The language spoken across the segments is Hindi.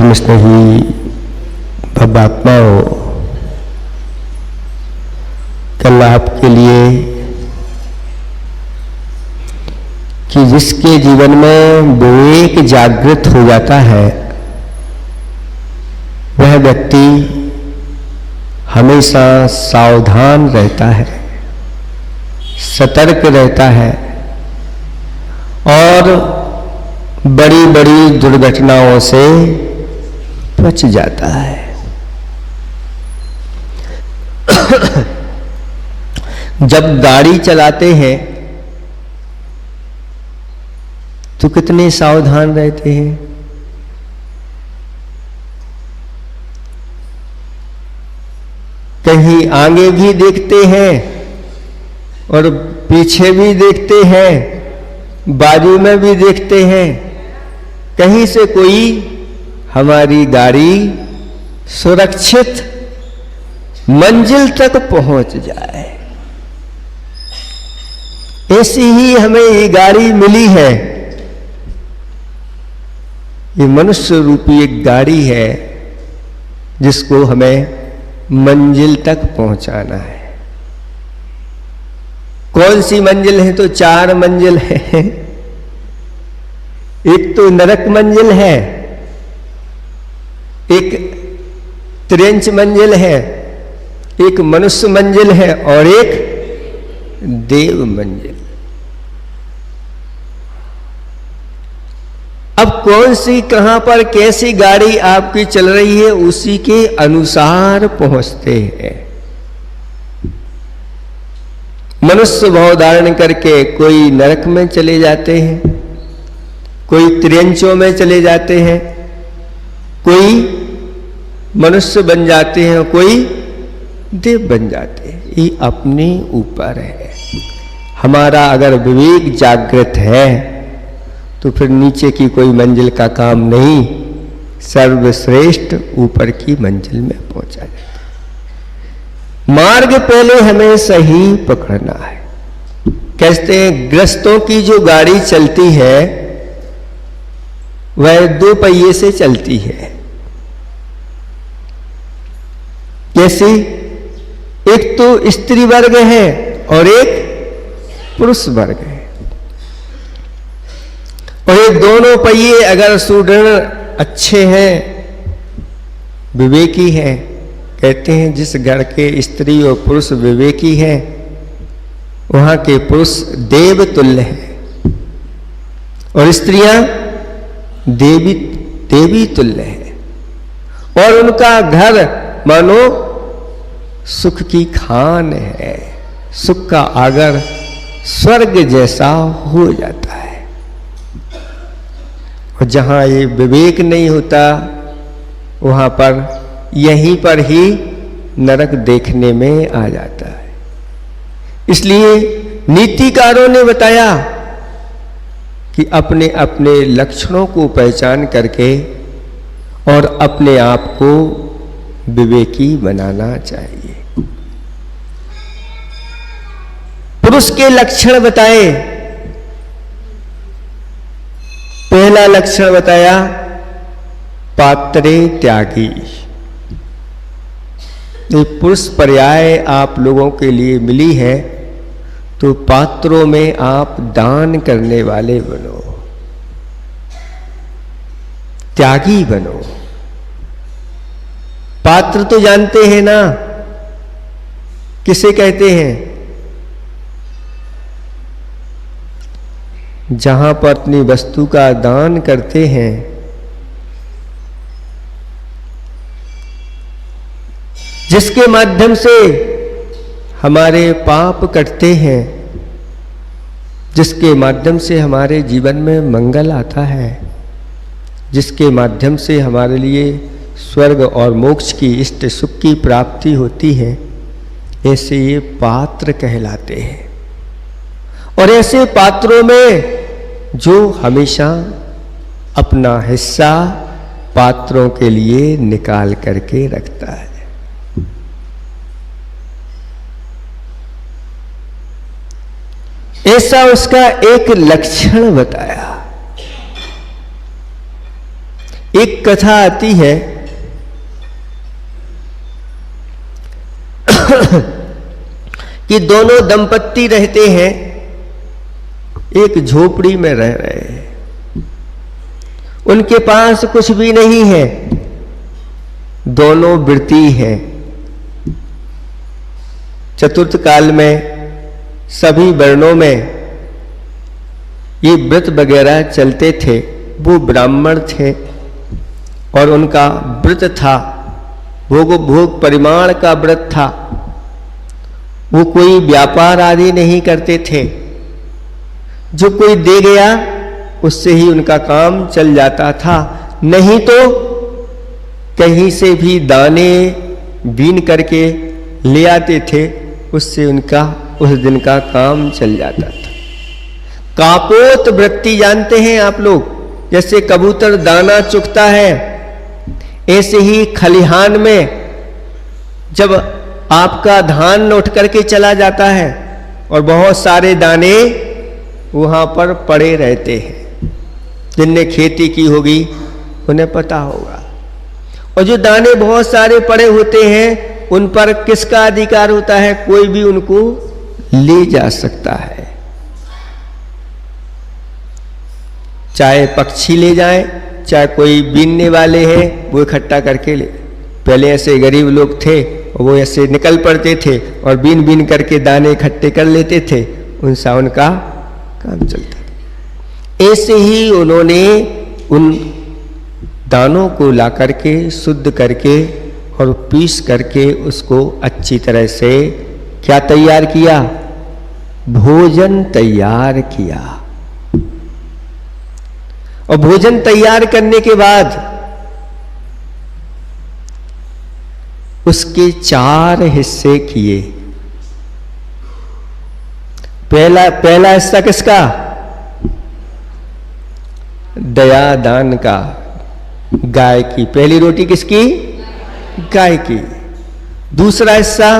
धर्मस्नेही भवात्माओं, कल आपके लिए कि जिसके जीवन में विवेक जागृत हो जाता है वह व्यक्ति हमेशा सावधान रहता है, सतर्क रहता है और बड़ी बड़ी दुर्घटनाओं से बच जाता है। जब गाड़ी चलाते हैं तो कितने सावधान रहते हैं। कहीं आगे भी देखते हैं और पीछे भी देखते हैं, बाजू में भी देखते हैं, कहीं से कोई हमारी गाड़ी सुरक्षित मंजिल तक पहुंच जाए। ऐसी ही हमें ये गाड़ी मिली है। ये मनुष्य रूपी एक गाड़ी है जिसको हमें मंजिल तक पहुंचाना है। कौन सी मंजिल है? तो 4 मंजिल है। एक तो नरक मंजिल है, एक त्रिंच मंजिल है, एक मनुष्य मंजिल है और एक देव मंजिल। अब कौन सी कहां पर कैसी गाड़ी आपकी चल रही है उसी के अनुसार पहुंचते हैं। मनुष्य भाव धारण करके कोई नरक में चले जाते हैं, कोई त्रियंचों में चले जाते हैं, कोई मनुष्य बन जाते हैं, कोई देव बन जाते हैं। ये अपने ऊपर है। हमारा अगर विवेक जागृत है तो फिर नीचे की कोई मंजिल का काम नहीं, सर्वश्रेष्ठ ऊपर की मंजिल में पहुंचा जाता। मार्ग पहले हमें सही पकड़ना है। कहते हैं ग्रस्तों की जो गाड़ी चलती है वह 2 पहिए से चलती है। कैसी? एक तो स्त्री वर्ग है और एक पुरुष वर्ग है। और ये दोनों पहिए अगर सुदृढ़ अच्छे हैं, विवेकी हैं, कहते हैं जिस घर के स्त्री और पुरुष विवेकी हैं वहां के पुरुष देव तुल्य हैं और स्त्रियां देवी तुल्य है। और उनका घर मानो सुख की खान है, सुख का आगर स्वर्ग जैसा हो जाता है। और जहां ये विवेक नहीं होता वहां पर यहीं पर ही नरक देखने में आ जाता है। इसलिए नीतिकारों ने बताया कि अपने अपने लक्षणों को पहचान करके और अपने आप को विवेकी बनाना चाहिए। पुरुष के लक्षण बताए। पहला लक्षण बताया पात्रे त्यागी। ये पुरुष पर्याय आप लोगों के लिए मिली है तो पात्रों में आप दान करने वाले बनो, त्यागी बनो। पात्र तो जानते हैं ना किसे कहते हैं? जहां पर अपनी वस्तु का दान करते हैं, जिसके माध्यम से हमारे पाप कटते हैं, जिसके माध्यम से हमारे जीवन में मंगल आता है, जिसके माध्यम से हमारे लिए स्वर्ग और मोक्ष की इष्ट सुख की प्राप्ति होती है, ऐसे ये पात्र कहलाते हैं। और ऐसे पात्रों में जो हमेशा अपना हिस्सा पात्रों के लिए निकाल करके रखता है। ऐसा उसका एक लक्षण बताया। एक कथा आती है कि दोनों दंपत्ति रहते हैं, एक झोपड़ी में रह रहे हैं, उनके पास कुछ भी नहीं है, दोनों व्रती हैं। चतुर्थ काल में सभी वर्णों में ये व्रत वगैरह चलते थे। वो ब्राह्मण थे और उनका व्रत था, भोग परिमाण का व्रत था। वो कोई व्यापार आदि नहीं करते थे, जो कोई दे गया उससे ही उनका काम चल जाता था, नहीं तो कहीं से भी दाने बीन करके ले आते थे, उससे उनका उस दिन का काम चल जाता था। कापोत वृत्ति जानते हैं आप लोग, जैसे कबूतर दाना चुगता है, ऐसे ही खलिहान में जब आपका धान उठ करके चला जाता है और बहुत सारे दाने वहां पर पड़े रहते हैं, जिनने खेती की होगी उन्हें पता होगा। और जो दाने बहुत सारे पड़े होते हैं उन पर किसका अधिकार होता है? कोई भी उनको ले जा सकता है, चाहे पक्षी ले जाएं, चाहे कोई बीनने वाले हैं वो इकट्ठा करके ले। पहले ऐसे गरीब लोग थे, वो ऐसे निकल पड़ते थे और बीन बीन करके दाने इकट्ठे कर लेते थे, उनसा उनका काम चलता था। ऐसे ही उन्होंने उन दानों को ला करके शुद्ध करके और पीस करके उसको अच्छी तरह से क्या तैयार किया? भोजन तैयार किया। और भोजन तैयार करने के बाद उसके 4 हिस्से किए। पहला हिस्सा किसका? दया दान का, गाय की। पहली रोटी किसकी? गाय की। दूसरा हिस्सा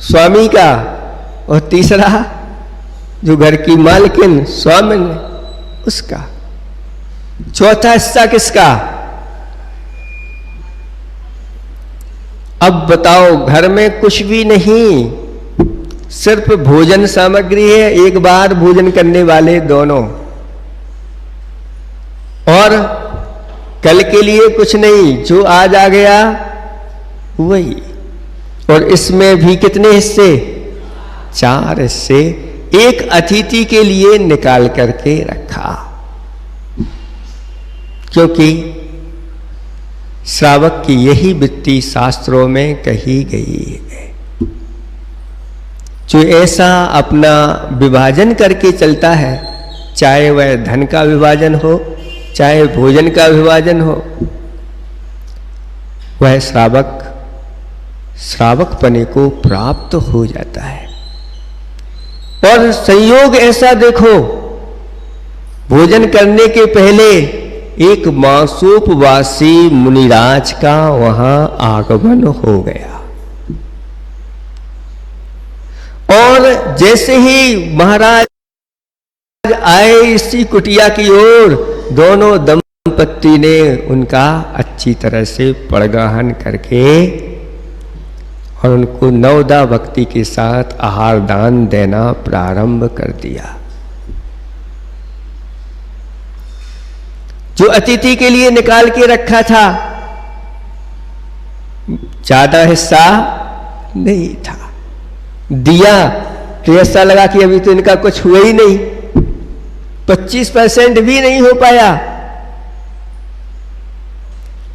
स्वामी का, और तीसरा जो घर की मालकिन स्वामी उसका। चौथा हिस्सा किसका? अब बताओ, घर में कुछ भी नहीं, सिर्फ भोजन सामग्री है, एक बार भोजन करने वाले दोनों, और कल के लिए कुछ नहीं, जो आज आ गया वही। और इसमें भी कितने हिस्से? 4 हिस्से एक अतिथि के लिए निकाल करके रखा, क्योंकि श्रावक की यही वृत्ति शास्त्रों में कही गई है। जो ऐसा अपना विभाजन करके चलता है, चाहे वह धन का विभाजन हो, चाहे भोजन का विभाजन हो, वह श्रावकपने को प्राप्त हो जाता है। और संयोग ऐसा देखो, भोजन करने के पहले एक मासोपवासी मुनिराज का वहां आगमन हो गया, और जैसे ही महाराज आए इसी कुटिया की ओर, दोनों दंपत्ति ने उनका अच्छी तरह से परगाहन करके और उनको नवदा भक्ति के साथ आहार दान देना प्रारंभ कर दिया। जो अतिथि के लिए निकाल के रखा था, ज्यादा हिस्सा नहीं था, दिया तो ऐसा लगा कि अभी तो इनका कुछ हुआ ही नहीं, 25% भी नहीं हो पाया।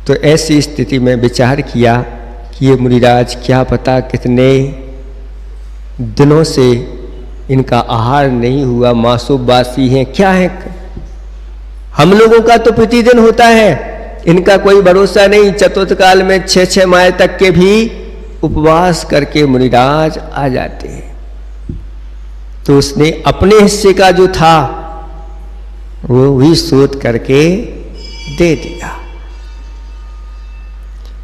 तो ऐसी स्थिति में विचार किया कि ये मुनिराज क्या पता कितने दिनों से इनका आहार नहीं हुआ, मासोबासी हैं, क्या है। हम लोगों का तो प्रतिदिन होता है, इनका कोई भरोसा नहीं। चतुर्थ काल में 6-6 माह तक के भी उपवास करके मुनिराज आ जाते हैं। तो उसने अपने हिस्से का जो था वो भी शोध करके दे दिया।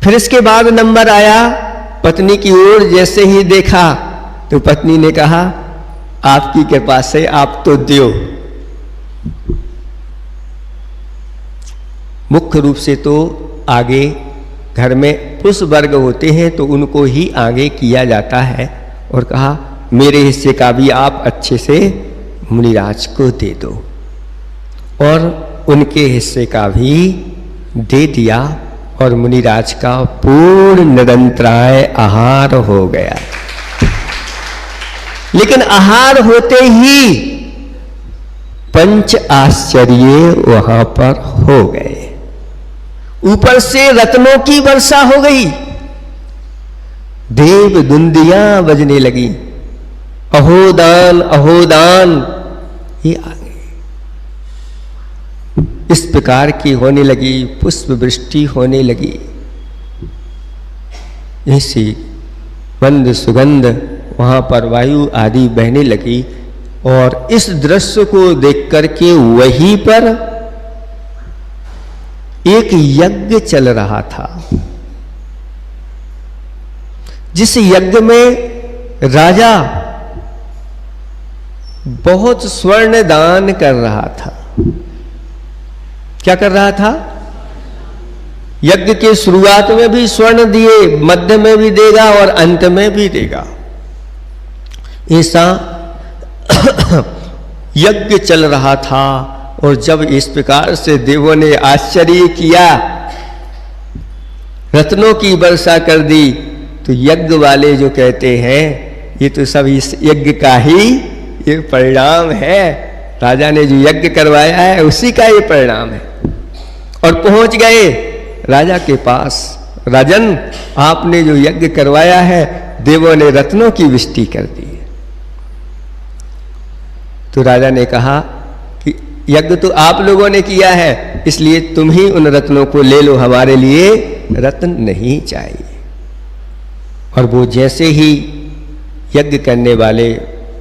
फिर इसके बाद नंबर आया पत्नी की ओर। जैसे ही देखा तो पत्नी ने कहा, आपकी कृपा से आप तो दियो। मुख्य रूप से तो आगे घर में पुरुष वर्ग होते हैं तो उनको ही आगे किया जाता है, और कहा मेरे हिस्से का भी आप अच्छे से मुनिराज को दे दो, और उनके हिस्से का भी दे दिया, और मुनिराज का पूर्ण निरंतराय आहार हो गया। लेकिन आहार होते ही पंच आश्चर्य वहां पर हो गए। ऊपर से रत्नों की वर्षा हो गई, देव दुंदियां बजने लगी, अहोदान अहोदान ये आ गए। इस प्रकार की होने लगी, पुष्प वृष्टि होने लगी, ऐसी मंद सुगंध वहां पर वायु आदि बहने लगी। और इस दृश्य को देख करके वहीं पर एक यज्ञ चल रहा था, जिस यज्ञ में राजा बहुत स्वर्ण दान कर रहा था। क्या कर रहा था? यज्ञ के शुरुआत में भी स्वर्ण दिए, मध्य में भी देगा और अंत में भी देगा। ऐसा यज्ञ चल रहा था। और जब इस प्रकार से देवों ने आश्चर्य किया, रत्नों की वर्षा कर दी, तो यज्ञ वाले जो कहते हैं ये तो सब इस यज्ञ का ही ये परिणाम है, राजा ने जो यज्ञ करवाया है उसी का ये परिणाम है। और पहुंच गए राजा के पास, राजन आपने जो यज्ञ करवाया है देवों ने रत्नों की वृष्टि कर दी। तो राजा ने कहा कि यज्ञ तो आप लोगों ने किया है, इसलिए तुम ही उन रत्नों को ले लो, हमारे लिए रत्न नहीं चाहिए। और वो जैसे ही यज्ञ करने वाले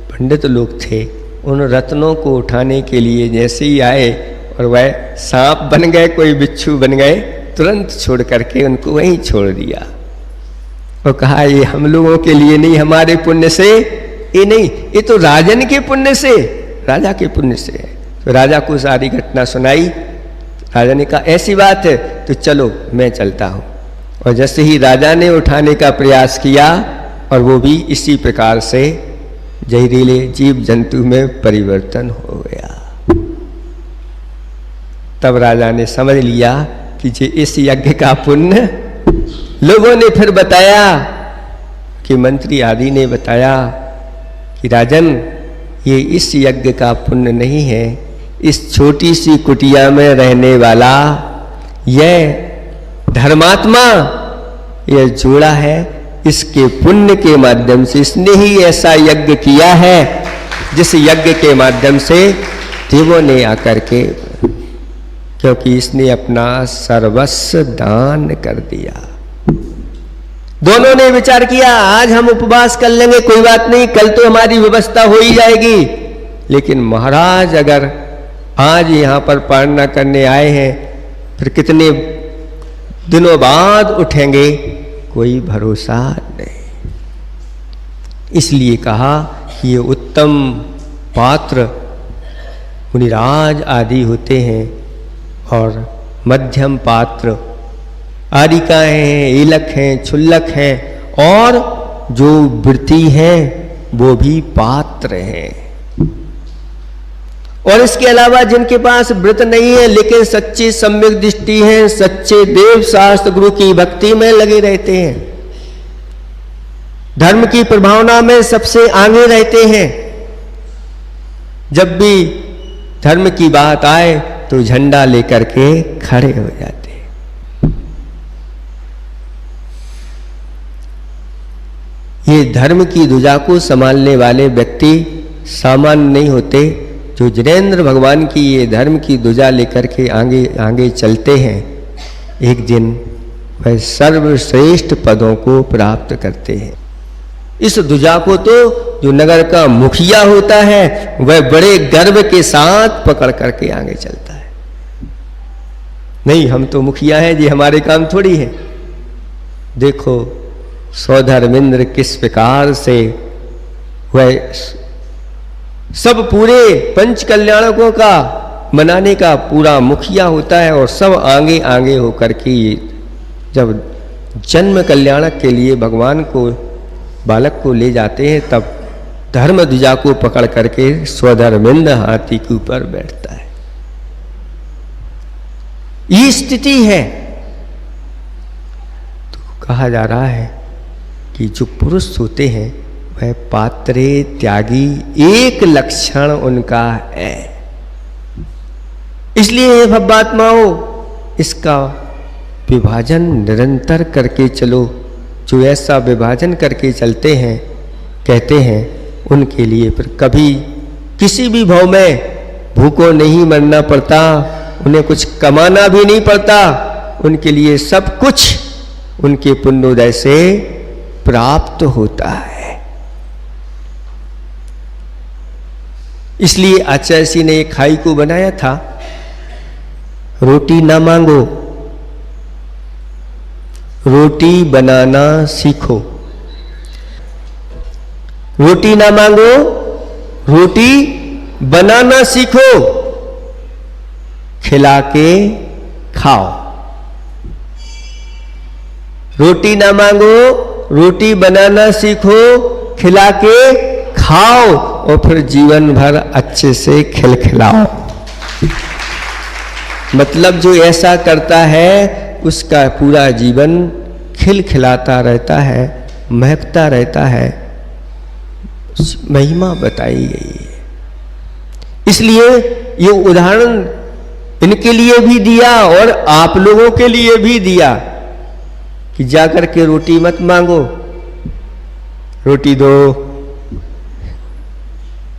पंडित लोग थे, उन रत्नों को उठाने के लिए जैसे ही आए और वह सांप बन गए, कोई बिच्छू बन गए, तुरंत छोड़ करके उनको वहीं छोड़ दिया और कहा ये हम लोगों के लिए नहीं, हमारे पुण्य से ये नहीं, ये तो राजन के पुण्य से, राजा के पुण्य से है। तो राजा को सारी घटना सुनाई। राजा ने कहा ऐसी बात है तो चलो मैं चलता हूं। और जैसे ही राजा ने उठाने का प्रयास किया और वो भी इसी प्रकार से जहरीले जीव जंतु में परिवर्तन हो गया। तब राजा ने समझ लिया कि जे इस यज्ञ का पुण्य, लोगों ने फिर बताया कि मंत्री आदि ने बताया कि राजन ये इस यज्ञ का पुण्य नहीं है, इस छोटी सी कुटिया में रहने वाला यह धर्मात्मा यह जोड़ा है, इसके पुण्य के माध्यम से इसने ही ऐसा यज्ञ किया है जिस यज्ञ के माध्यम से देवों ने आकर के, क्योंकि इसने अपना सर्वस्व दान कर दिया। दोनों ने विचार किया आज हम उपवास कर लेंगे, कोई बात नहीं, कल तो हमारी व्यवस्था हो ही जाएगी। लेकिन महाराज अगर आज यहां पर पारणा करने आए हैं, फिर कितने दिनों बाद उठेंगे, कोई भरोसा नहीं। इसलिए कहा कि ये उत्तम पात्र मुनिराज आदि होते हैं और मध्यम पात्र आरिकाएं हैं, ईलक हैं, छुल्लक हैं, और जो वृत्ति हैं वो भी पात्र हैं। और इसके अलावा जिनके पास व्रत नहीं है लेकिन सच्ची सम्यक दृष्टि है, सच्चे देव शास्त्र गुरु की भक्ति में लगे रहते हैं, धर्म की प्रभावना में सबसे आगे रहते हैं, जब भी धर्म की बात आए तो झंडा लेकर के खड़े हो जाते हैं। ये धर्म की ध्वजा को संभालने वाले व्यक्ति सामान्य नहीं होते। जो जिनेंद्र भगवान की ये धर्म की ध्वजा लेकर के आगे आगे चलते हैं, एक दिन वह सर्वश्रेष्ठ पदों को प्राप्त करते हैं। इस ध्वजा को तो जो नगर का मुखिया होता है वह बड़े गर्व के साथ पकड़ करके आगे चलता है। नहीं हम तो मुखिया हैं जी, हमारे काम थोड़ी है। देखो सौधर्मेंद्र किस प्रकार से वह सब पूरे पंच कल्याणकों का बनाने का पूरा मुखिया होता है और सब आगे आगे होकर के जब जन्म कल्याणक के लिए भगवान को बालक को ले जाते हैं तब धर्म ध्वजा को पकड़ करके स्वधर्मिंद हाथी के ऊपर बैठता है। ये स्थिति है। तो कहा जा रहा है कि जो पुरुष होते हैं वह पात्रे त्यागी एक लक्षण उनका है। इसलिए हे भव्यात्माओं इसका विभाजन निरंतर करके चलो। जो ऐसा विभाजन करके चलते हैं कहते हैं उनके लिए फिर कभी किसी भी भाव में भूखों नहीं मरना पड़ता, उन्हें कुछ कमाना भी नहीं पड़ता, उनके लिए सब कुछ उनके पुण्योदय से प्राप्त होता है। इसलिए आचार्य जी ने एक खाई को बनाया था, रोटी ना मांगो, रोटी बनाना सीखो। रोटी ना मांगो, रोटी बनाना सीखो, खिला के खाओ। रोटी ना मांगो, रोटी बनाना सीखो, खिला के खाओ और फिर जीवन भर अच्छे से खिलखिलाओ। मतलब जो ऐसा करता है उसका पूरा जीवन खिलखिलाता रहता है, महकता रहता है। महिमा बताई गई है। इसलिए ये उदाहरण इनके लिए भी दिया और आप लोगों के लिए भी दिया कि जाकर के रोटी मत मांगो, रोटी दो,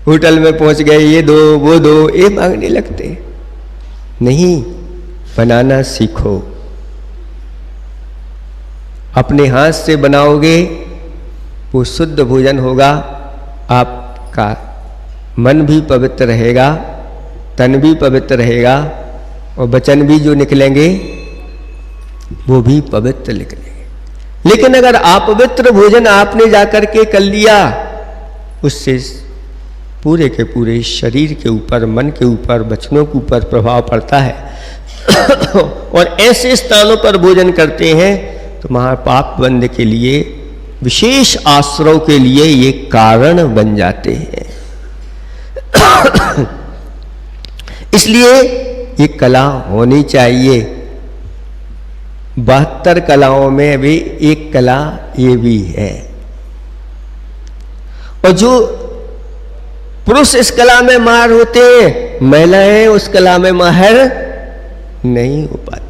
होटल में पहुंच गए ये दो वो दो, ये मांगने लगते नहीं। बनाना सीखो, अपने हाथ से बनाओगे वो शुद्ध भोजन होगा, आपका मन भी पवित्र रहेगा, तन भी पवित्र रहेगा और वचन भी जो निकलेंगे वो भी पवित्र निकलेंगे। लेकिन अगर अपवित्र भोजन आपने जाकर के कर लिया, उससे पूरे के पूरे शरीर के ऊपर, मन के ऊपर, वचनों के ऊपर प्रभाव पड़ता है। और ऐसे स्थानों पर भोजन करते हैं तो महापाप बंद के लिए, विशेष आश्रय के लिए ये कारण बन जाते हैं। इसलिए ये कला होनी चाहिए। 72 कलाओं में भी एक कला ये भी है। और जो पुरुष इस कला में माहिर होते हैं, महिलाएं उस कला में माहिर नहीं हो पाती।